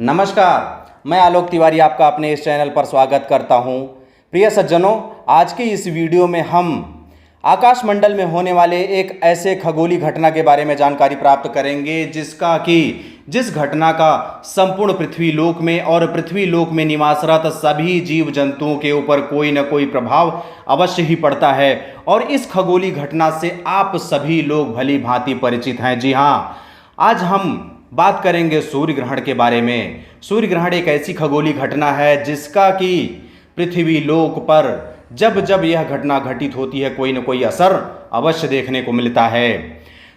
नमस्कार, मैं आलोक तिवारी आपका अपने इस चैनल पर स्वागत करता हूं। प्रिय सज्जनों, आज के इस वीडियो में हम आकाशमंडल में होने वाले एक ऐसे खगोलीय घटना के बारे में जानकारी प्राप्त करेंगे जिस घटना का संपूर्ण पृथ्वी लोक में और पृथ्वी लोक में निवासरत सभी जीव जंतुओं के ऊपर कोई न कोई प्रभाव अवश्य ही पड़ता है। और इस खगोलीय घटना से आप सभी लोग भली भांति परिचित हैं। जी हाँ, आज हम बात करेंगे सूर्य ग्रहण के बारे में। सूर्य ग्रहण एक ऐसी खगोलीय घटना है जिसका कि पृथ्वी लोक पर जब जब यह घटना घटित होती है कोई न कोई असर अवश्य देखने को मिलता है।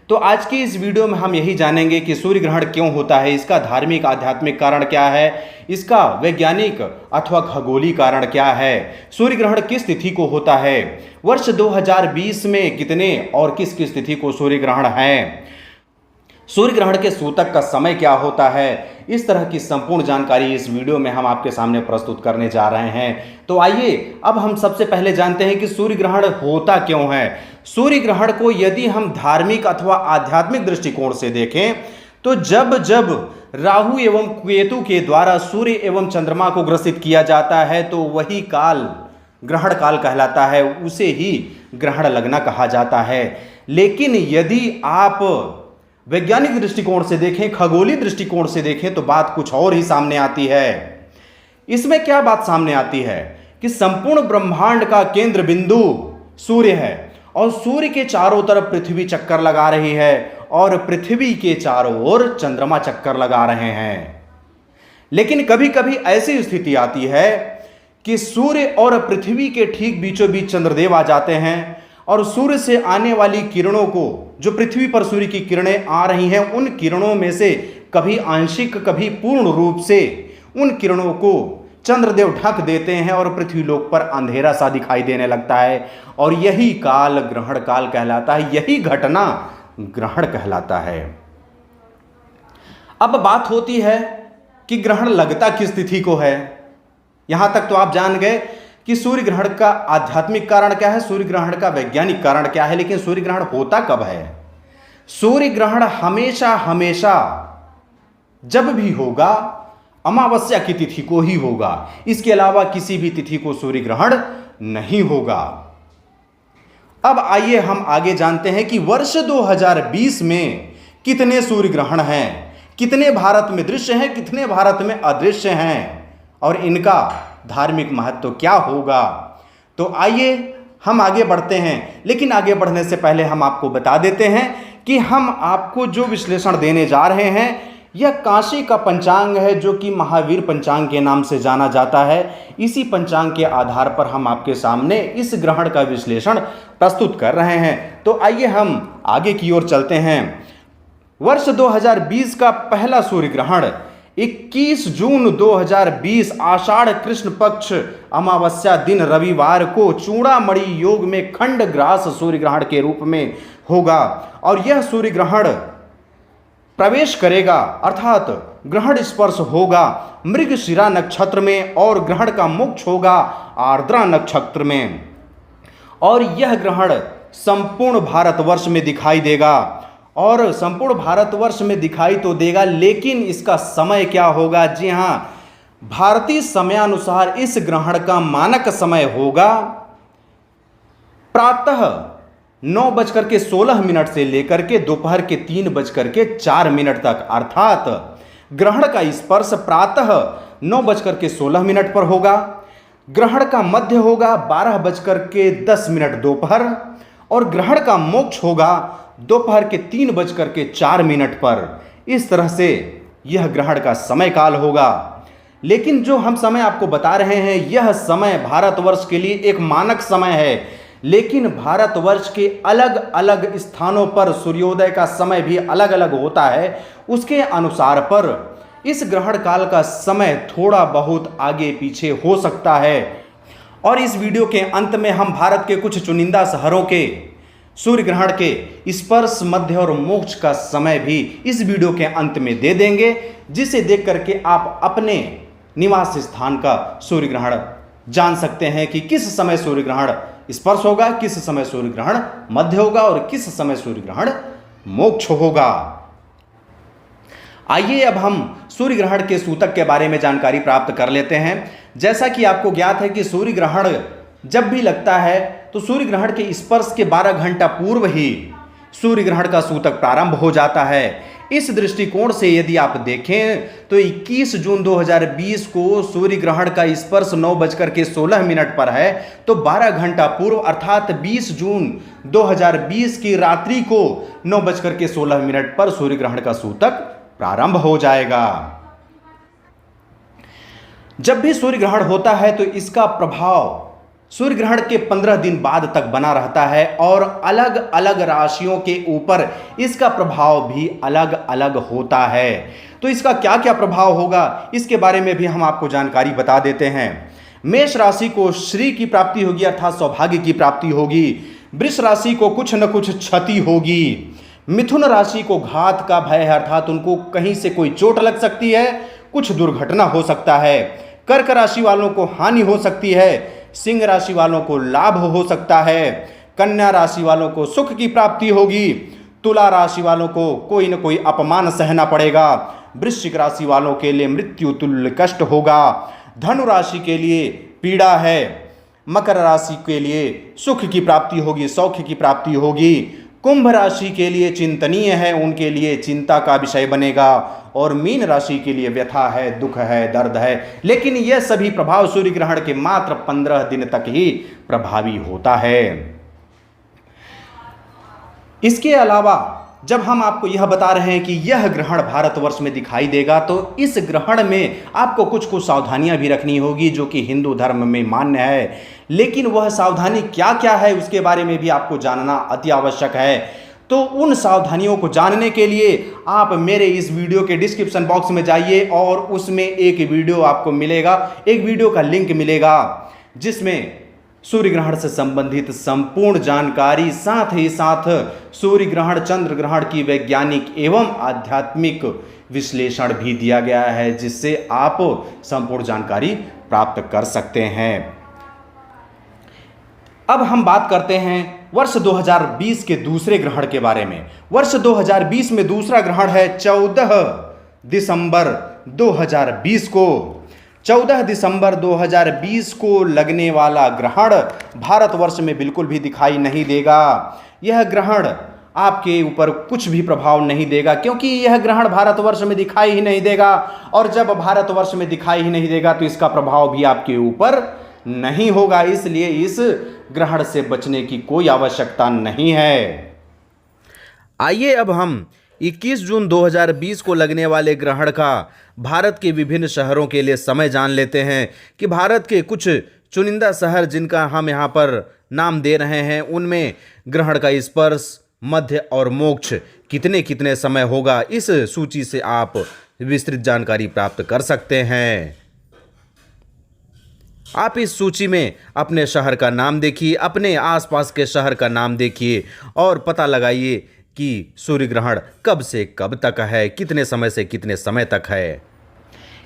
तो आज की इस वीडियो में हम यही जानेंगे कि सूर्य ग्रहण क्यों होता है, इसका धार्मिक आध्यात्मिक कारण क्या है, इसका वैज्ञानिक अथवा खगोलीय कारण क्या है, सूर्य ग्रहण किस तिथि को होता है, वर्ष 2020 में कितने और किस किस तिथि को सूर्य ग्रहण है, सूर्य ग्रहण के सूतक का समय क्या होता है। इस तरह की संपूर्ण जानकारी इस वीडियो में हम आपके सामने प्रस्तुत करने जा रहे हैं। तो आइए अब हम सबसे पहले जानते हैं कि सूर्य ग्रहण होता क्यों है। सूर्य ग्रहण को यदि हम धार्मिक अथवा आध्यात्मिक दृष्टिकोण से देखें तो जब जब राहु एवं केतु के द्वारा सूर्य एवं चंद्रमा को ग्रसित किया जाता है तो वही काल ग्रहण काल कहलाता है, उसे ही ग्रहण लगना कहा जाता है। लेकिन यदि आप वैज्ञानिक दृष्टिकोण से देखें, खगोलीय दृष्टिकोण से देखें तो बात कुछ और ही सामने आती है। इसमें क्या बात सामने आती है कि संपूर्ण ब्रह्मांड का केंद्र बिंदु सूर्य है और सूर्य के चारों तरफ पृथ्वी चक्कर लगा रही है और पृथ्वी के चारों ओर चंद्रमा चक्कर लगा रहे हैं। लेकिन कभी कभी ऐसी स्थिति आती है कि सूर्य और पृथ्वी के ठीक बीचों बीच चंद्रदेव आ जाते हैं और सूर्य से आने वाली किरणों को, जो पृथ्वी पर सूर्य की किरणें आ रही हैं, उन किरणों में से कभी आंशिक कभी पूर्ण रूप से उन किरणों को चंद्रदेव ढक देते हैं और पृथ्वी लोक पर अंधेरा सा दिखाई देने लगता है और यही काल ग्रहण काल कहलाता है, यही घटना ग्रहण कहलाता है। अब बात होती है कि ग्रहण लगता किस तिथि को है। यहां तक तो आप जान गए कि सूर्य ग्रहण का आध्यात्मिक कारण क्या है, सूर्य ग्रहण का वैज्ञानिक कारण क्या है। लेकिन सूर्य ग्रहण होता कब है? सूर्य ग्रहण हमेशा हमेशा जब भी होगा अमावस्या की तिथि को ही होगा, इसके अलावा किसी भी तिथि को सूर्य ग्रहण नहीं होगा। अब आइए हम आगे जानते हैं कि वर्ष 2020 में कितने सूर्य ग्रहण हैं, कितने भारत में दृश्य हैं, कितने भारत में अदृश्य हैं और इनका धार्मिक महत्व क्या होगा। तो आइए हम आगे बढ़ते हैं। लेकिन आगे बढ़ने से पहले हम आपको बता देते हैं कि हम आपको जो विश्लेषण देने जा रहे हैं यह काशी का पंचांग है, जो कि महावीर पंचांग के नाम से जाना जाता है। इसी पंचांग के आधार पर हम आपके सामने इस ग्रहण का विश्लेषण प्रस्तुत कर रहे हैं। तो आइए हम आगे की ओर चलते हैं। वर्ष 2020 का पहला सूर्य ग्रहण 21 जून 2020 आषाढ़ कृष्ण पक्ष अमावस्या दिन रविवार को चूड़ामणि योग में खंड ग्रास सूर्य ग्रहण के रूप में होगा और यह सूर्य ग्रहण प्रवेश करेगा अर्थात ग्रहण स्पर्श होगा मृगशिरा नक्षत्र में और ग्रहण का मोक्ष होगा आर्द्रा नक्षत्र में और यह ग्रहण संपूर्ण भारतवर्ष में दिखाई देगा। और संपूर्ण भारतवर्ष में दिखाई तो देगा, लेकिन इसका समय क्या होगा? जी हाँ, भारतीय समयानुसार इस ग्रहण का मानक समय होगा प्रातः 9:16 से लेकर के दोपहर के 3:04 तक, अर्थात ग्रहण का स्पर्श प्रातः 9:16 पर होगा, ग्रहण का मध्य होगा 12:10 दोपहर और ग्रहण का मोक्ष होगा दोपहर के 3:04 पर। इस तरह से यह ग्रहण का समय काल होगा। लेकिन जो हम समय आपको बता रहे हैं यह समय भारतवर्ष के लिए एक मानक समय है, लेकिन भारतवर्ष के अलग अलग स्थानों पर सूर्योदय का समय भी अलग अलग होता है। उसके अनुसार पर इस ग्रहण काल का समय थोड़ा बहुत आगे पीछे हो सकता है। और इस वीडियो के अंत में हम भारत के कुछ चुनिंदा शहरों के सूर्य ग्रहण के स्पर्श मध्य और मोक्ष का समय भी इस वीडियो के अंत में दे देंगे, जिसे देख करके आप अपने निवास स्थान का सूर्य ग्रहण जान सकते हैं कि किस समय सूर्य ग्रहण स्पर्श होगा, किस समय सूर्य ग्रहण मध्य होगा और किस समय सूर्य ग्रहण मोक्ष होगा। आइए अब हम सूर्य ग्रहण के सूतक के बारे में जानकारी प्राप्त कर लेते हैं। जैसा कि आपको ज्ञात है कि सूर्य ग्रहण जब भी लगता है तो सूर्य ग्रहण के स्पर्श के 12 घंटा पूर्व ही सूर्य ग्रहण का सूतक प्रारंभ हो जाता है। इस दृष्टिकोण से यदि आप देखें तो 21 जून 2020 को सूर्य ग्रहण का स्पर्श 9:16 पर है, तो 12 घंटा पूर्व अर्थात 20 जून 2020 की रात्रि को 9:16 पर सूर्य ग्रहण का सूतक प्रारंभ हो जाएगा। जब भी सूर्य ग्रहण होता है तो इसका प्रभाव सूर्य ग्रहण के 15 दिन बाद तक बना रहता है और अलग अलग राशियों के ऊपर इसका प्रभाव भी अलग अलग होता है। तो इसका क्या क्या प्रभाव होगा इसके बारे में भी हम आपको जानकारी बता देते हैं। मेष राशि को श्री की प्राप्ति होगी अर्थात सौभाग्य की प्राप्ति होगी। वृष राशि को कुछ न कुछ क्षति होगी। मिथुन राशि को घात का भय है अर्थात उनको कहीं से कोई चोट लग सकती है, कुछ दुर्घटना हो सकता है। कर्क राशि वालों को हानि हो सकती है। सिंह राशि वालों को लाभ हो सकता है। कन्या राशि वालों को सुख की प्राप्ति होगी। तुला राशि वालों को कोई न कोई अपमान सहना पड़ेगा। वृश्चिक राशि वालों के लिए मृत्यु तुल्य कष्ट होगा। धनु राशि के लिए पीड़ा है। मकर राशि के लिए सुख की प्राप्ति होगी, सौख्य की प्राप्ति होगी। कुंभ राशि के लिए चिंतनीय है, उनके लिए चिंता का विषय बनेगा। और मीन राशि के लिए व्यथा है, दुख है, दर्द है। लेकिन यह सभी प्रभाव सूर्य ग्रहण के मात्र 15 दिन तक ही प्रभावी होता है। इसके अलावा जब हम आपको यह बता रहे हैं कि यह ग्रहण भारतवर्ष में दिखाई देगा तो इस ग्रहण में आपको कुछ कुछ सावधानियां भी रखनी होगी जो कि हिंदू धर्म में मान्य है। लेकिन वह सावधानी क्या क्या है उसके बारे में भी आपको जानना अति आवश्यक है। तो उन सावधानियों को जानने के लिए आप मेरे इस वीडियो के डिस्क्रिप्शन बॉक्स में जाइए और उसमें एक वीडियो आपको मिलेगा, एक वीडियो का लिंक मिलेगा जिसमें सूर्य ग्रहण से संबंधित संपूर्ण जानकारी, साथ ही साथ सूर्य ग्रहण, चंद्र ग्रहण की वैज्ञानिक एवं आध्यात्मिक विश्लेषण भी दिया गया है जिससे आप संपूर्ण जानकारी प्राप्त कर सकते हैं। अब हम बात करते हैं वर्ष 2020 के दूसरे ग्रहण के बारे में। वर्ष 2020 में दूसरा ग्रहण है 14 दिसंबर 2020 को। 14 दिसंबर 2020 को लगने वाला ग्रहण भारतवर्ष में बिल्कुल भी दिखाई नहीं देगा। यह ग्रहण आपके ऊपर कुछ भी प्रभाव नहीं देगा क्योंकि यह ग्रहण भारतवर्ष में दिखाई ही नहीं देगा। और जब भारतवर्ष में दिखाई ही नहीं देगा तो इसका प्रभाव भी आपके ऊपर नहीं होगा, इसलिए इस ग्रहण से बचने की कोई आवश्यकता नहीं है। आइए अब हम 21 जून 2020 को लगने वाले ग्रहण का भारत के विभिन्न शहरों के लिए समय जान लेते हैं कि भारत के कुछ चुनिंदा शहर जिनका हम यहाँ पर नाम दे रहे हैं उनमें ग्रहण का स्पर्श, मध्य और मोक्ष कितने कितने समय होगा। इस सूची से आप विस्तृत जानकारी प्राप्त कर सकते हैं। आप इस सूची में अपने शहर का नाम देखिए, अपने आसपास के शहर का नाम देखिए और पता लगाइए कि सूर्य ग्रहण कब से कब तक है, कितने समय से कितने समय तक है।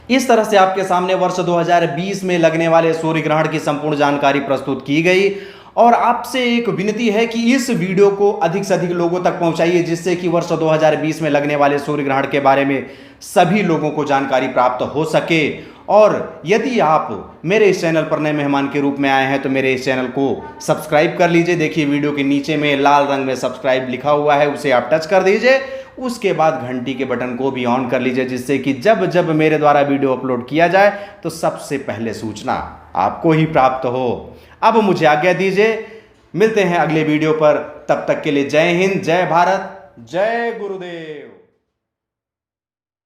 इस तरह से आपके सामने वर्ष 2020 में लगने वाले सूर्य ग्रहण की संपूर्ण जानकारी प्रस्तुत की गई। और आपसे एक विनती है कि इस वीडियो को अधिक से अधिक लोगों तक पहुंचाइए जिससे कि वर्ष 2020 में लगने वाले सूर्य ग्रहण के बारे में सभी लोगों को जानकारी प्राप्त हो सके। और यदि आप मेरे इस चैनल पर नए मेहमान के रूप में आए हैं तो मेरे इस चैनल को सब्सक्राइब कर लीजिए। देखिए वीडियो के नीचे में लाल रंग में सब्सक्राइब लिखा हुआ है, उसे आप टच कर दीजिए। उसके बाद घंटी के बटन को भी ऑन कर लीजिए जिससे कि जब जब मेरे द्वारा वीडियो अपलोड किया जाए तो सबसे पहले सूचना आपको ही प्राप्त हो। अब मुझे आज्ञा दीजिए, मिलते हैं अगले वीडियो पर। तब तक के लिए जय हिंद, जय भारत, जय गुरुदेव।